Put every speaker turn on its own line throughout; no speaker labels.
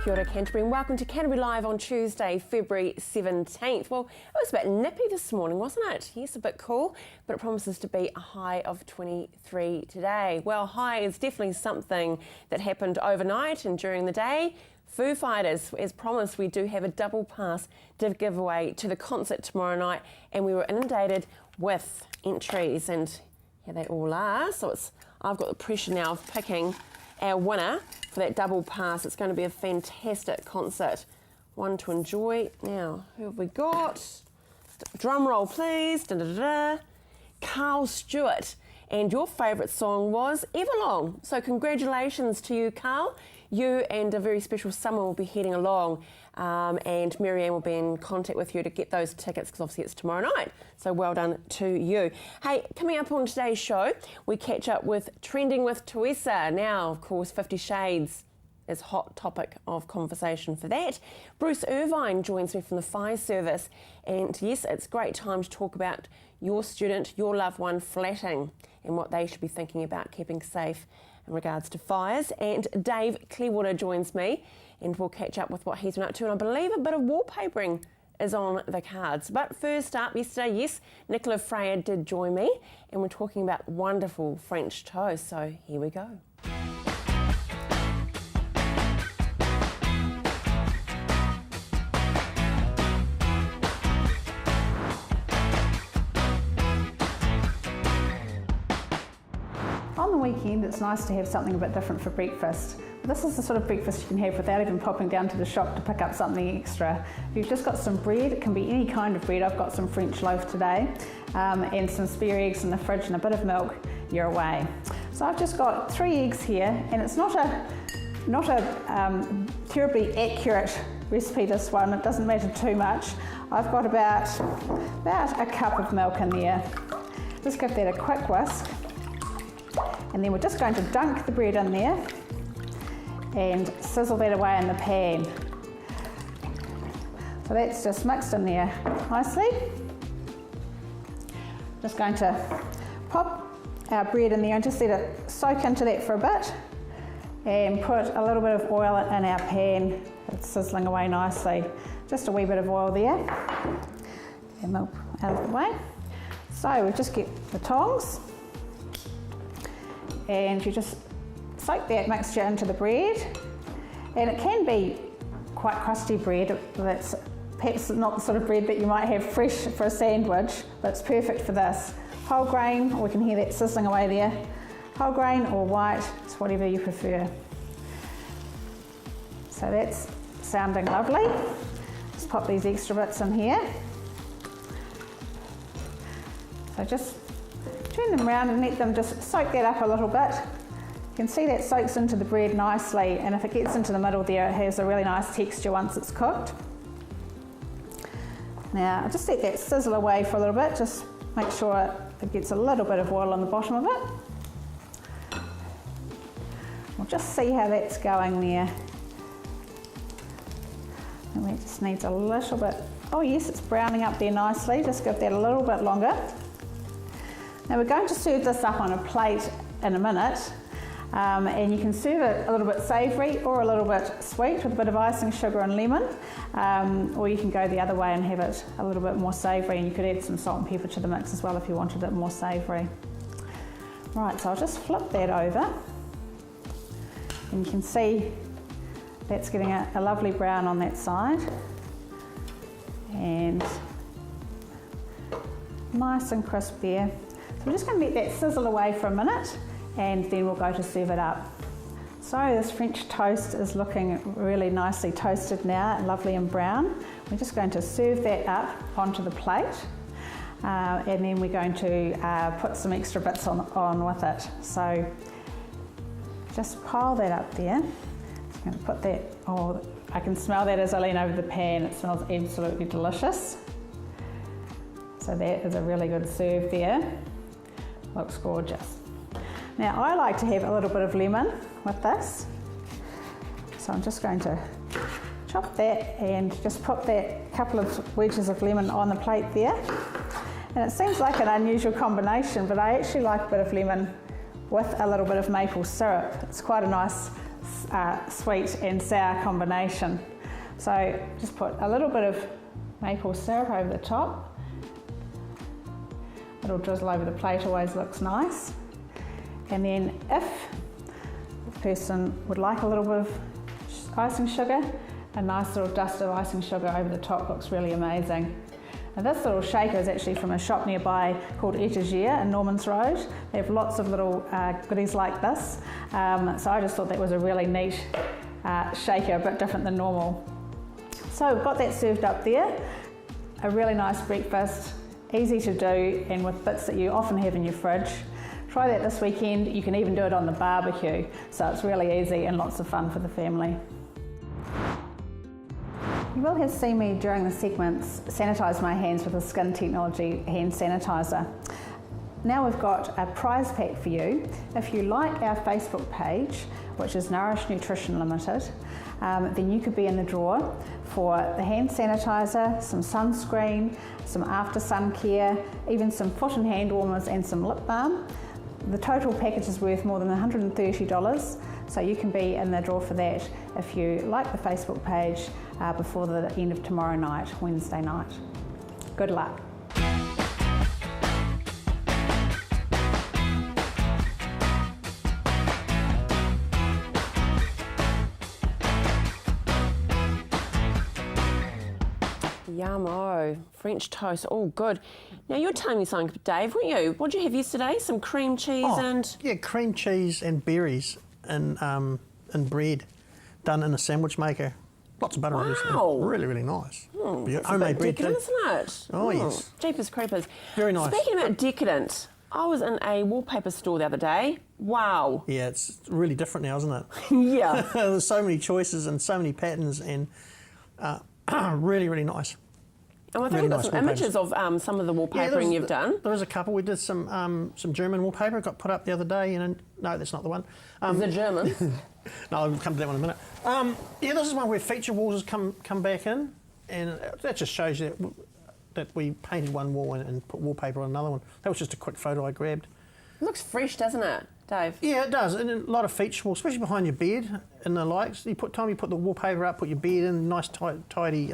Kia ora Canterbury and welcome to Canterbury Live on Tuesday, February 17th. Well, it was a bit nippy this morning, wasn't it? Yes, a bit cool, but it promises to be a high of 23 today. Well, high is definitely something that happened overnight and during the day. Foo Fighters, as promised, we do have a double pass to give away to the concert tomorrow night, and we were inundated with entries, and here they all are. So I've got the pressure now of picking our winner for that double pass. It's going to be a fantastic concert, one to enjoy. Now, who have we got? Drum roll, please. Da, da, da, da. Carl Stewart. And your favourite song was Everlong. So congratulations to you, Carl. You and a very special someone will be heading along, and Marianne will be in contact with you to get those tickets because obviously it's tomorrow night. So well done to you. Hey, coming up on today's show, we catch up with Trending with Tuisa. Now, of course, 50 Shades is hot topic of conversation for that. Bruce Irvine joins me from the fire service, and yes, it's a great time to talk about your student, your loved one flatting and what they should be thinking about keeping safe in regards to fires. And Dave Clearwater joins me and we'll catch up with what he's been up to, and I believe a bit of wallpapering is on the cards. But first up, yesterday, yes, Nicola Freya did join me and we're talking about wonderful French toast, so here we go.
On the weekend, it's nice to have something a bit different for breakfast. This is the sort of breakfast you can have without even popping down to the shop to pick up something extra. If you've just got some bread, it can be any kind of bread. I've got some French loaf today, and some spare eggs in the fridge and a bit of milk, you're away. So I've just got 3 eggs here, and it's not a terribly accurate recipe, this one. It doesn't matter too much. I've got about a cup of milk in there. Just give that a quick whisk. And then we're just going to dunk the bread in there and sizzle that away in the pan. So that's just mixed in there nicely. Just going to pop our bread in there and just let it soak into that for a bit, and put a little bit of oil in our pan. It's sizzling away nicely. Just a wee bit of oil there. And milk out of the way. So we just get the tongs, and you just soak that mixture into the bread, and it can be quite crusty bread. That's perhaps not the sort of bread that you might have fresh for a sandwich, but it's perfect for this. Whole grain, we can hear that sizzling away there. Whole grain or white, it's whatever you prefer. So that's sounding lovely. Just pop these extra bits in here. So just turn them around and let them just soak that up a little bit. You can see that soaks into the bread nicely, and if it gets into the middle there, it has a really nice texture once it's cooked. Now, I'll just let that sizzle away for a little bit, just make sure it gets a little bit of oil on the bottom of it. We'll just see how that's going there. And that just needs a little bit, oh yes, it's browning up there nicely, just give that a little bit longer. Now we're going to serve this up on a plate in a minute, and you can serve it a little bit savoury or a little bit sweet with a bit of icing, sugar and lemon, or you can go the other way and have it a little bit more savoury, and you could add some salt and pepper to the mix as well if you wanted it more savoury. Right, so I'll just flip that over, and you can see that's getting a lovely brown on that side, and nice and crisp there. We're just going to let that sizzle away for a minute, and then we'll go to serve it up. So this French toast is looking really nicely toasted now, lovely and brown. We're just going to serve that up onto the plate, and then we're going to put some extra bits on with it. So just pile that up there. I'm going to put that, oh, I can smell that as I lean over the pan. It smells absolutely delicious. So that is a really good serve there. Looks gorgeous. Now I like to have a little bit of lemon with this. So I'm just going to chop that and just put that couple of wedges of lemon on the plate there. And it seems like an unusual combination, but I actually like a bit of lemon with a little bit of maple syrup. It's quite a nice sweet and sour combination. So just put a little bit of maple syrup over the top. A little drizzle over the plate always looks nice. And then if the person would like a little bit of icing sugar, a nice little dust of icing sugar over the top looks really amazing. Now this little shaker is actually from a shop nearby called Etagier in Normans Road. They have lots of little goodies like this. So I just thought that was a really neat shaker, a bit different than normal. So we've got that served up there. A really nice breakfast, easy to do and with bits that you often have in your fridge. Try that this weekend. You can even do it on the barbecue. So it's really easy and lots of fun for the family. You will have seen me during the segments sanitise my hands with a Skin Technology hand sanitiser. Now we've got a prize pack for you. If you like our Facebook page, which is Nourish Nutrition Limited, then you could be in the draw for the hand sanitiser, some sunscreen, some after sun care, even some foot and hand warmers and some lip balm. The total package is worth more than $130, so you can be in the draw for that if you like the Facebook page before the end of tomorrow night, Wednesday night. Good luck.
Yummo, French toast, all good. Now you're telling me something, Dave, weren't you? What did you have yesterday? Some cream cheese and...
Yeah, cream cheese and berries and bread done in a sandwich maker. Lots of butter, obviously. Really, really nice.
It's
Homemade
a bit
bread too.
decadent, isn't it?
Oh, yes.
Jeepers creepers.
Very nice.
Speaking about decadent, I was in a wallpaper store the other day. Wow.
Yeah, it's really different now, isn't it?
Yeah.
There's so many choices and so many patterns and really, really nice.
And I think
Really
we've got
nice
some
wallpapers.
images of some of the wallpapering you've done.
There was a couple. We did some German wallpaper. Got put up the other day, and no, that's not the one.
The Germans.
No, I'll come to that one in a minute. Yeah, this is one where feature walls has come back in, and that just shows you that we painted one wall and put wallpaper on another one. That was just a quick photo I grabbed.
It looks fresh, doesn't it, Dave?
Yeah, it does, and a lot of feature walls, especially behind your bed and the likes. You put the wallpaper up, put your bed in, nice tidy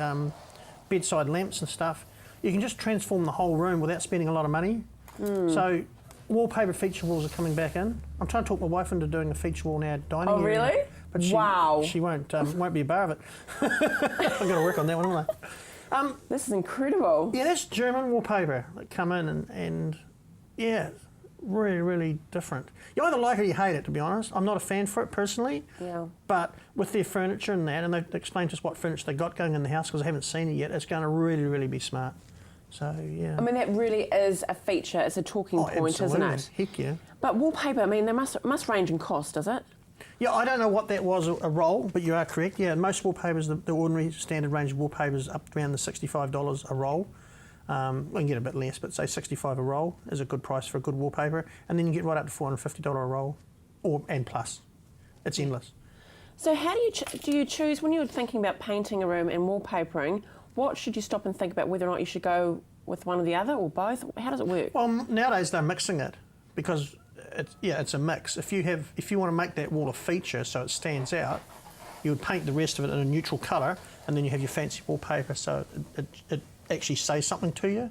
bedside lamps and stuff. You can just transform the whole room without spending a lot of money. So wallpaper feature walls are coming back in. I'm trying to talk my wife into doing a feature wall in our dining area.
Oh, really?
But she won't be a bar of it. I've got to work on that one, haven't I?
This is incredible.
Yeah, that's German wallpaper that come in and yeah, really, really different. You either like it or you hate it, to be honest. I'm not a fan for it personally.
Yeah.
But with their furniture and that, and they've explained to us what furniture they got going in the house because I haven't seen it yet, it's going to really, really be smart. So, yeah.
I mean, that really is a feature. It's a talking point,
absolutely.
isn't it?
Heck yeah.
But wallpaper, I mean, they must range in cost, does it?
Yeah, I don't know what that was a roll, but you are correct. Yeah, most wallpapers, the ordinary standard range of wallpapers, up around the $65 a roll. We can get a bit less, but say $65 a roll is a good price for a good wallpaper, and then you get right up to $450 a roll, and plus. It's endless.
So how do you choose, when you're thinking about painting a room and wallpapering, what should you stop and think about whether or not you should go with one or the other or both? How does it work?
Well, nowadays they're mixing it because it's a mix. If you want to make that wall a feature so it stands out, you would paint the rest of it in a neutral colour, and then you have your fancy wallpaper so it actually says something to you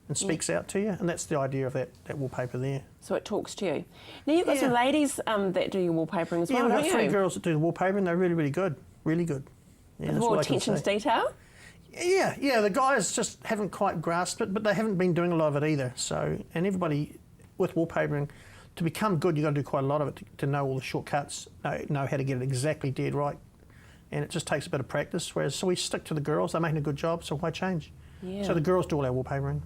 and speaks out to you, and that's the idea of that wallpaper there.
So it talks to you. Now you've got some ladies that do your wallpapering as well,
we've
don't
got
you?
3 girls that do the wallpaper, and they're really, really good. Really good. Yeah,
With
that's
more
what I can
attention to
say.
detail?
Yeah, the guys just haven't quite grasped it, but they haven't been doing a lot of it either. So, and everybody with wallpapering, to become good, you've got to do quite a lot of it to know all the shortcuts, know how to get it exactly dead right. And it just takes a bit of practice, so we stick to the girls. They're making a good job, so why change?
Yeah.
So the girls do all our wallpapering.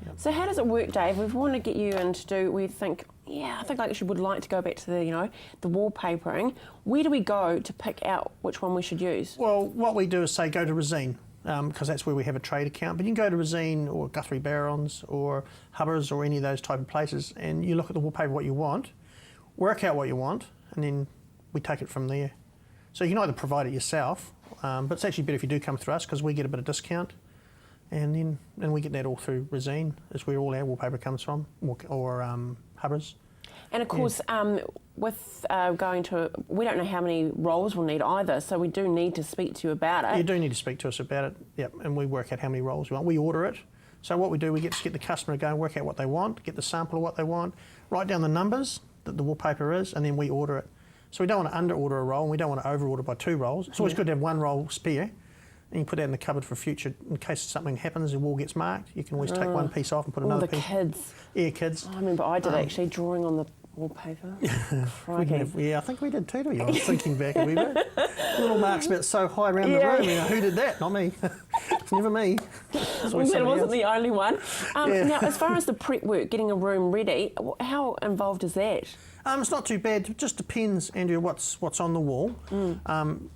Yep.
So how does it work, Dave? We want to get you in to do, we think, I think like you would like to go back to the wallpapering. Where do we go to pick out which one we should use?
Well, what we do is say go to Resine, because that's where we have a trade account. But you can go to Resine or Guthrie Barons or Hubbers or any of those type of places, and you look at the wallpaper, what you want, work out what you want, and then we take it from there. So you can either provide it yourself, but it's actually better if you do come through us because we get a bit of discount, and then we get that all through Resine, is where all our wallpaper comes from, or Hubbers.
And of course, with going to, we don't know how many rolls we'll need either, so we do need to speak to you about it.
You do need to speak to us about it, yep, and we work out how many rolls we want. We order it. So what we do, we get the customer to go and work out what they want, get the sample of what they want, write down the numbers that the wallpaper is, and then we order it. So we don't want to under-order a roll, and we don't want to over-order by 2 rolls. It's always good to have 1 roll spare, and you put that in the cupboard for future, in case something happens, the wall gets marked, you can always take one piece off and put another piece.
All the kids.
Yeah, kids.
I remember I did actually drawing on the wallpaper. Crikey.
I think we did too, I was thinking back a wee bit. Little marks about so high around the room, who did that? Not me. It's never me.
It wasn't the only one. Now, as far as the prep work, getting a room ready, how involved is that?
It's not too bad. It just depends, Andrew, what's on the wall.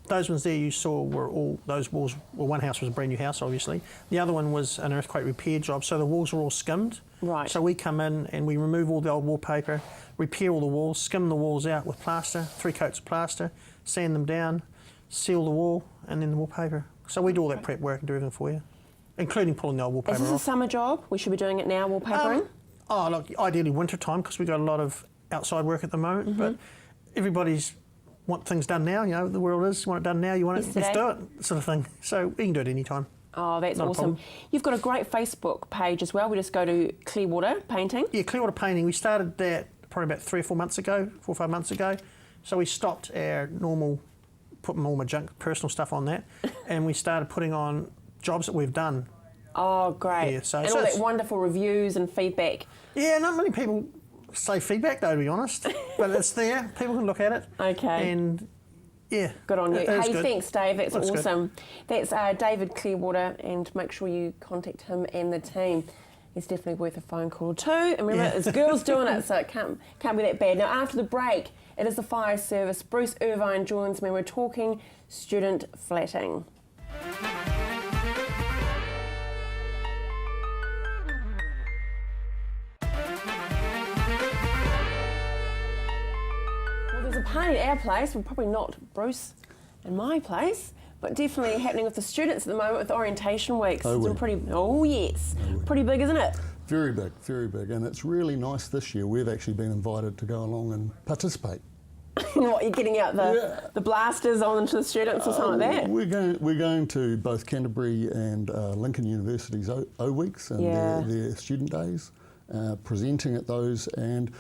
Those ones there you saw were all, those walls, well, one house was a brand new house, obviously. The other one was an earthquake repair job, so the walls were all skimmed.
Right.
So we come in and we remove all the old wallpaper, repair all the walls, skim the walls out with plaster, 3 coats of plaster, sand them down, seal the wall, and then the wallpaper. So we do all that prep work and do everything for you, including pulling the old wallpaper off.
Is this a summer job? We should be doing it now, wallpapering?
Look, ideally winter time, because we've got a lot of outside work at the moment, but everybody's want things done now, the world is, you want it done now, you want it, let's do it, sort of thing. So we can do it any time.
Oh, that's awesome. You've got a great Facebook page as well. We just go to Clearwater Painting.
Yeah, Clearwater Painting. We started that probably about 3 or 4 months ago, 4 or 5 months ago. So we stopped our normal, putting all my junk, personal stuff on that, and we started putting on jobs that we've done.
Oh, great.
Yeah,
and all that wonderful reviews and feedback.
Yeah, not many people say feedback though, to be honest, but it's there. People can look at it.
Okay.
And yeah.
Good on you. Hey,
good.
Thanks, Dave. That's awesome.
Good.
That's David Clearwater, and make sure you contact him and the team. He's definitely worth a phone call too. And remember, it's girls doing it, so it can't be that bad. Now, after the break, it is the fire service. Bruce Irvine joins me. We're talking student flatting. There's a party at our place, well, probably not Bruce and my place, but definitely happening with the students at the moment with orientation weeks. Pretty big, isn't it?
Very big, and it's really nice this year. We've actually been invited to go along and participate.
What, you're getting out the blasters on into the students or something like that?
We're going to both Canterbury and Lincoln University's O Weeks and their student days, presenting at those, and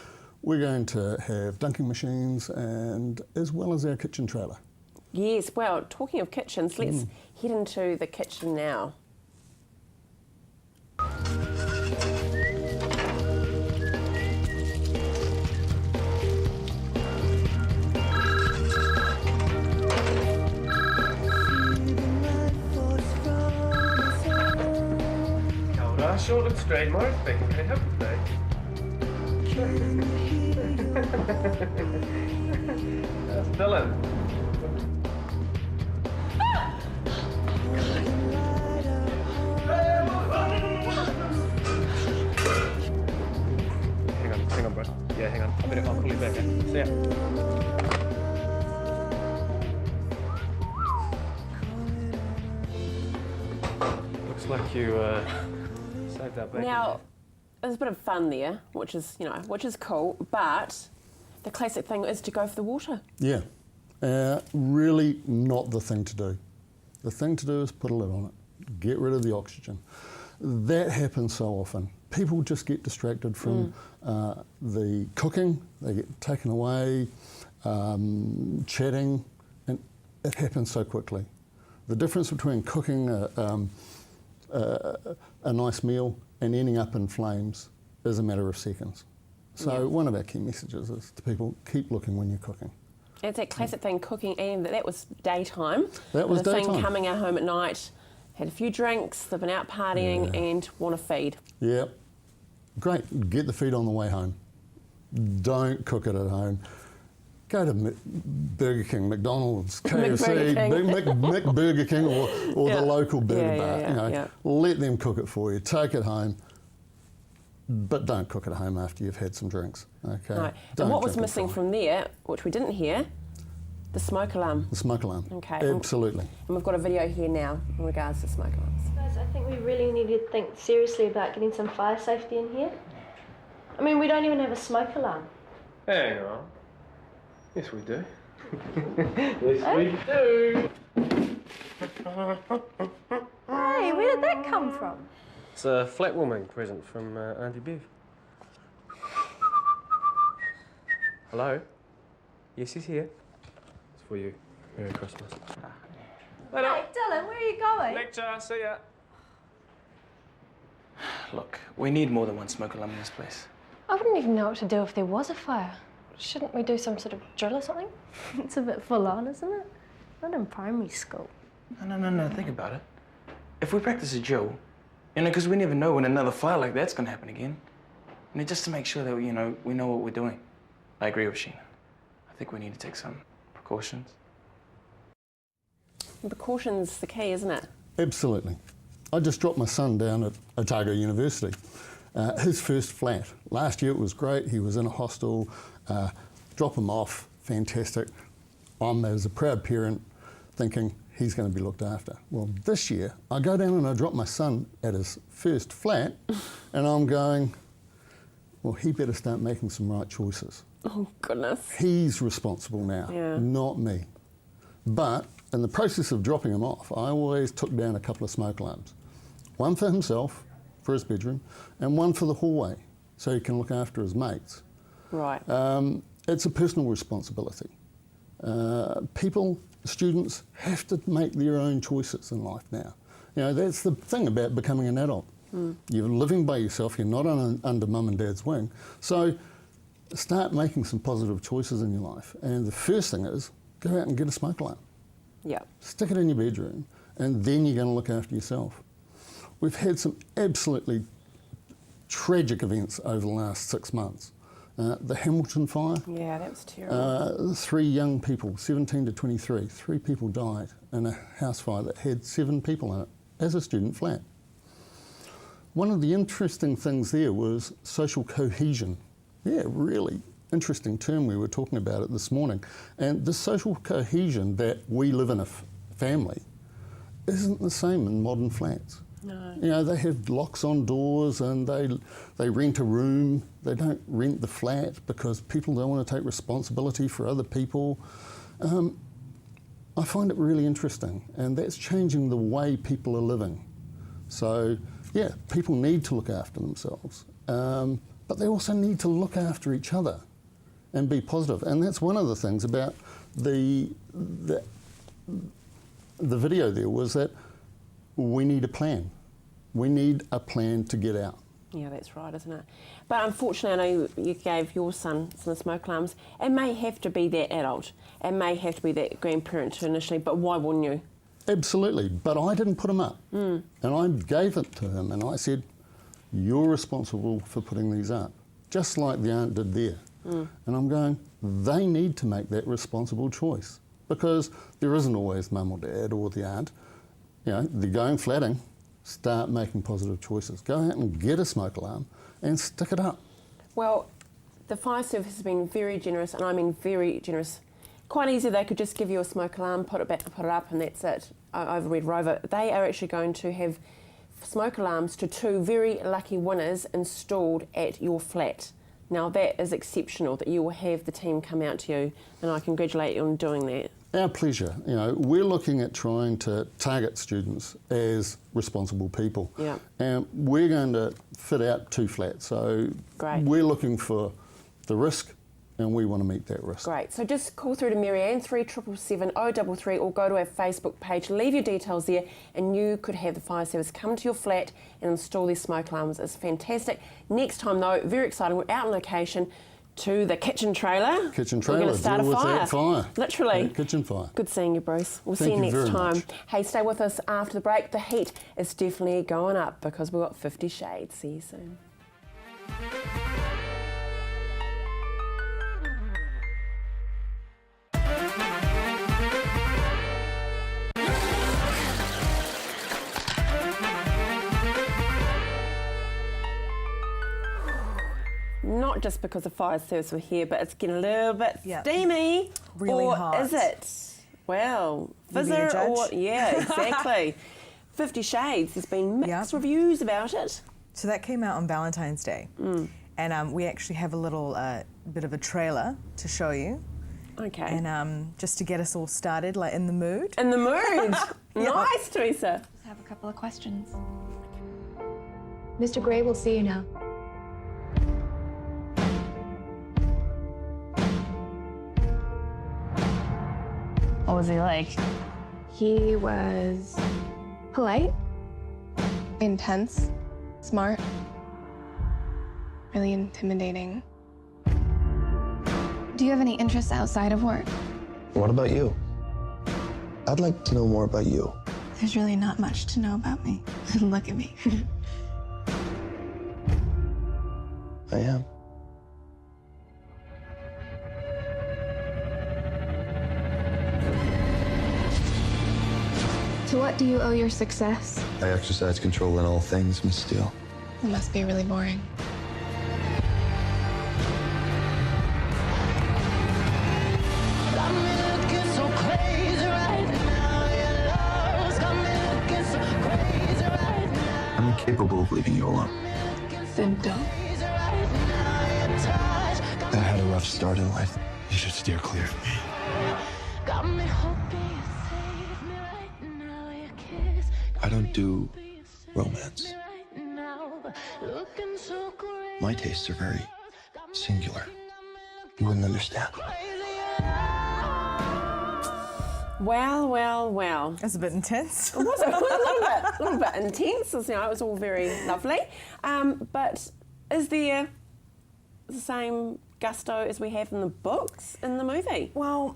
we're going to have dunking machines and as well as our kitchen trailer.
Yes, well, talking of kitchens, let's head into the kitchen now.
Sure looks straight, Mark. Can I help you today? That's Dylan. Hang on, bro. Yeah, hang on. I'll call you back. See ya. Looks like you saved that back.
Now, there's a bit of fun there, which is cool, but the classic thing is to go for the water.
Yeah, really not the thing to do. The thing to do is put a lid on it, get rid of the oxygen. That happens so often. People just get distracted from the cooking, they get taken away, chatting, and it happens so quickly. The difference between cooking a nice meal and ending up in flames is a matter of seconds. So one of our key messages is to people, keep looking when you're cooking.
It's that classic thing, cooking, and that was daytime.
That was
the
daytime.
thing coming at home at night, had a few drinks, they've been out partying and want to feed.
Yeah, great, get the feed on the way home. Don't cook it at home. Go to Burger King, McDonald's, KFC, Burger King or the local burger bar. Let them cook it for you. Take it home, but don't cook it at home after you've had some drinks. Okay.
Right. And what was missing from there, which we didn't hear, the smoke alarm.
The smoke alarm.
Okay.
Absolutely.
And we've got a video here now in regards to smoke alarms.
Guys, I think we really need to think seriously about getting some fire safety in here. I mean, we don't even have a smoke alarm.
Hang on. Yes, we do. Yes, we do.
Hey, where did that come from?
It's a flat warming present from Auntie Bev. Hello? Yes, he's here. It's for you. Merry Christmas.
Hey, Dylan, where are you going?
Lecture, see ya.
Look, we need more than one smoke alarm in this place.
I wouldn't even know what to do if there was a fire. Shouldn't we do some sort of drill or something? It's a bit full on, isn't it? Not in primary school.
No, think about it. If we practice a drill, because we never know when another fire like that's gonna happen again. Just to make sure that, we know what we're doing. I agree with Sheena. I think we need to take some precautions.
Precaution's the key, isn't it?
Absolutely. I just dropped my son down at Otago University. His first flat. Last year it was great. He was in a hostel. Drop him off, fantastic. I'm, as a proud parent, thinking he's going to be looked after. Well, this year I go down and I drop my son at his first flat, and I'm going, well, he better start making some right choices.
Oh, goodness.
He's responsible now, not me. But in the process of dropping him off, I always took down a couple of smoke alarms. One for himself, for his bedroom, and one for the hallway, so he can look after his mates.
Right.
It's a personal responsibility. Students have to make their own choices in life now. That's the thing about becoming an adult. You're living by yourself, you're not under mum and dad's wing. So start making some positive choices in your life. And the first thing is, go out and get a smoke alarm.
Yeah.
Stick it in your bedroom, and then you're going to look after yourself. We've had some absolutely tragic events over the last 6 months. The Hamilton fire.
Yeah, that was terrible.
3 young people, 17 to 23, 3 people died in a house fire that had 7 people in it as a student flat. One of the interesting things there was social cohesion. Yeah, really interesting term. We were talking about it this morning. And the social cohesion that we live in a family isn't the same in modern flats.
No.
They have locks on doors, and they rent a room. They don't rent the flat because people don't want to take responsibility for other people. I find it really interesting, and that's changing the way people are living. So, yeah, people need to look after themselves, but they also need to look after each other and be positive. And that's one of the things about the video there, was that we need a plan. We need a plan to get out.
Yeah, that's right, isn't it? But unfortunately, I know you gave your son some smoke alarms. It may have to be that adult. It may have to be that grandparent initially, but why wouldn't you?
Absolutely, but I didn't put him up. And I gave it to him, and I said, you're responsible for putting these up, just like the aunt did there. And I'm going, they need to make that responsible choice, because there isn't always mum or dad or the aunt. They're going flatting. Start making positive choices. Go out and get a smoke alarm and stick it up.
Well, the fire service has been very generous, and I mean very generous. Quite easy, they could just give you a smoke alarm, put it up, and that's it, over Red Rover. They are actually going to have smoke alarms to 2 very lucky winners installed at your flat. Now that is exceptional, that you will have the team come out to you, and I congratulate you on doing that.
Our pleasure. We're looking at trying to target students as responsible people.
Yeah.
And we're going to fit out 2 flats. So
Great.
We're looking for the risk, and we want to meet that risk.
Great. So just call through to Marianne, 3777 033, or go to our Facebook page, leave your details there, and you could have the fire service come to your flat and install these smoke alarms. It's fantastic. Next time though, very exciting, we're out on location to the kitchen trailer.
Kitchen trailer.
We're going to start a
Deal with
fire.
that fire.
Literally.
Yeah, kitchen fire.
Good seeing you, Bruce. We'll
Thank
see you
you
next
very
time.
much.
Hey, stay with us after the break. The heat is definitely going up because we've got 50 shades. See you soon. Not just because the fire service were here, but it's getting a little bit steamy.
Really
or
hot.
Is it? Well,
You being a
fizzer or
judge?
yeah, exactly. 50 Shades. There's been mixed reviews about it.
So that came out on Valentine's Day, and we actually have a little bit of a trailer to show you.
Okay.
And just to get us all started, like in the mood.
In the mood. Nice, Teresa.
I have a couple of questions. Mr. Gray will see you now.
What was he like?
He was polite, intense, smart, really intimidating. Do you have any interests outside of work?
What about you? I'd like to know more about you.
There's really not much to know about me. Look at me.
I am.
To what do you owe your success?
I exercise control in all things, Miss Steele.
It must be really boring.
I'm incapable of leaving you alone.
Then don't.
I had a rough start in life. You should steer clear of me. I don't do romance. My tastes are very singular. You wouldn't understand.
Well, well, well.
That's a bit intense.
Was it? A little bit intense. You know, it was all very lovely. But is there the same gusto as we have in the books in the movie?
Well,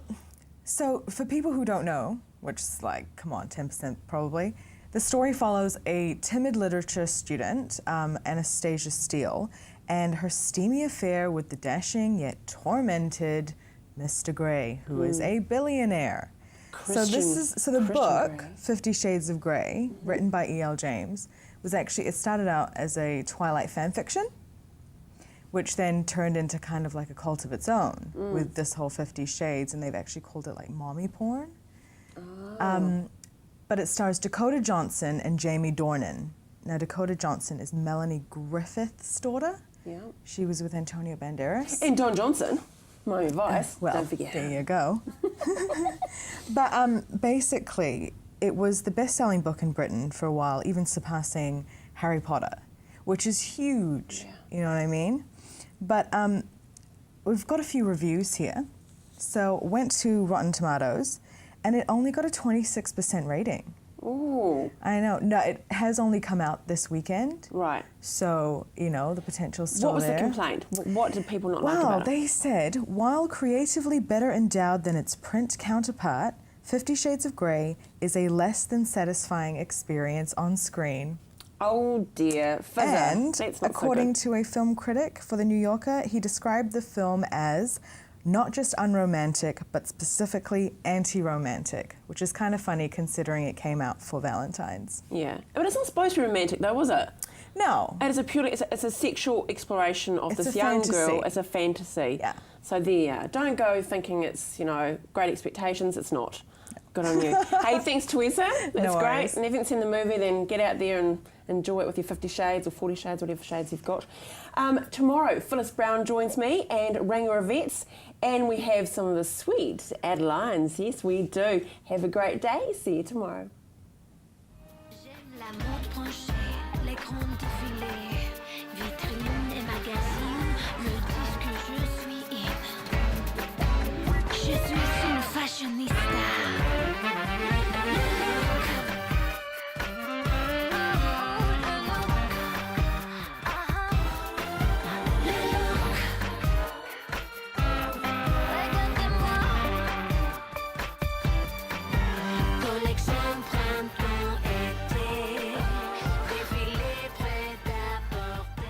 so for people who don't know, which is like, come on, 10% probably, the story follows a timid literature student, Anastasia Steele, and her steamy affair with the dashing yet tormented Mr. Gray, who is a billionaire. So the book,
Grey.
50 Shades of Grey, written by E.L. James, was actually, it started out as a Twilight fan fiction, which then turned into kind of like a cult of its own with this whole 50 Shades, and they've actually called it like mommy porn. But it stars Dakota Johnson and Jamie Dornan. Now, Dakota Johnson is Melanie Griffith's daughter.
Yeah.
She was with Antonio Banderas.
And Don Johnson, my advice.
Well,
don't forget.
there you go. But basically, it was the best-selling book in Britain for a while, even surpassing Harry Potter, which is huge, you know what I mean? But we've got a few reviews here. So went to Rotten Tomatoes, and it only got a 26% rating.
Ooh.
I know. No, it has only come out this weekend.
Right.
So, you know, the potential's still
What was
there.
the complaint? What did people not like
Well,
about it?
they said, while creatively better endowed than its print counterpart, 50 Shades of Grey is a less than satisfying experience on screen.
Oh dear. Fizzer.
And
That's not
according
so good.
to a film critic for The New Yorker, he described the film as not just unromantic, but specifically anti-romantic, which is kind of funny considering it came out for Valentine's.
Yeah. But it's not supposed to be romantic though, was it?
No.
It is it's a sexual exploration of
It's
this
a
young
fantasy.
girl. It's a fantasy.
Yeah.
So there. Don't go thinking it's, you know, great expectations. It's not. Good on you. Hey, thanks, Teresa. That's
No
great.
worries.
And if you haven't seen the movie, then get out there and enjoy it with your 50 Shades or 40 Shades, whatever shades you've got. Tomorrow, Phyllis Brown joins me and Ranger Vets, and we have some of the sweet Adelines. Yes, we do. Have a great day. See you tomorrow.
J'aime la mode penchée, les grands défilés.